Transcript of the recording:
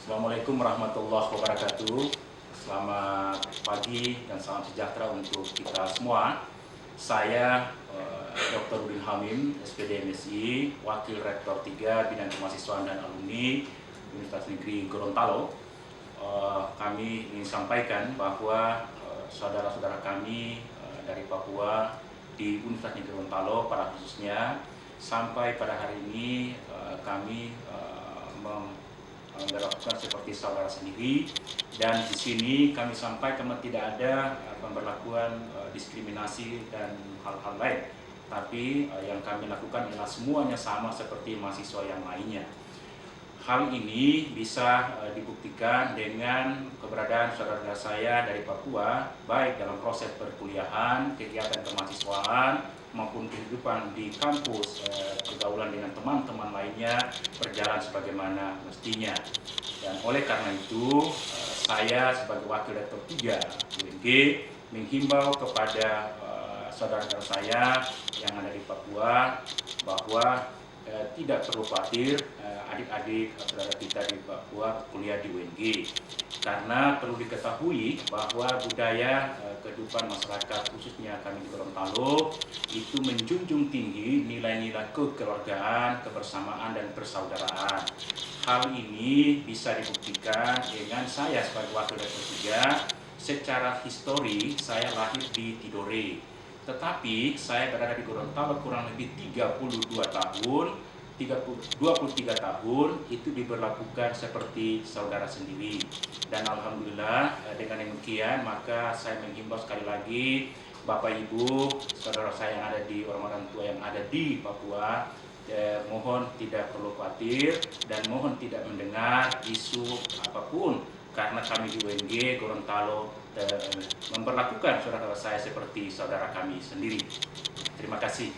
Assalamualaikum warahmatullahi wabarakatuh. Selamat pagi dan salam sejahtera untuk kita semua. Saya Dr. Udin Hamim, SPD MSI, Wakil Rektor 3 Bidang Kemahasiswaan dan Alumni Universitas Negeri Gorontalo. Kami ingin sampaikan bahwa saudara-saudara kami dari Papua di Universitas Negeri Gorontalo pada khususnya sampai pada hari ini kami melakukan seperti saudara sendiri, dan di sini kami sampaikan tidak ada pemberlakuan diskriminasi dan hal-hal lain, tapi yang kami lakukan adalah semuanya sama seperti mahasiswa yang lainnya. Hal ini bisa dibuktikan dengan keberadaan saudara saya dari Papua, baik dalam proses perkuliahan, kegiatan kemahasiswaan, maupun kehidupan di kampus, pergaulan dengan teman-teman lainnya berjalan sebagaimana mestinya. Dan oleh karena itu, saya sebagai Wakil Rektor 3 UNG menghimbau kepada saudara-saudara saya yang ada di Papua bahwa tidak perlu khawatir adik-adik saudara kita di Papua kuliah di UNG, karena perlu diketahui bahwa budaya kehidupan masyarakat khususnya kami di Gorontalo itu menjunjung tinggi nilai-nilai kekeluargaan, kebersamaan dan persaudaraan. Hal ini bisa dibuktikan dengan saya sebagai Wakil Rektor 3. Secara histori saya lahir di Tidore, tetapi saya berada di Gorontalo kurang lebih 23 tahun itu diberlakukan seperti saudara sendiri. Dan alhamdulillah dengan demikian maka saya menghimbau sekali lagi Bapak Ibu, saudara saya yang ada di orang-orang tua yang ada di Papua, mohon tidak perlu khawatir dan mohon tidak mendengar isu apapun, karena kami di UNG Gorontalo memperlakukan saudara saya seperti saudara kami sendiri. Terima kasih.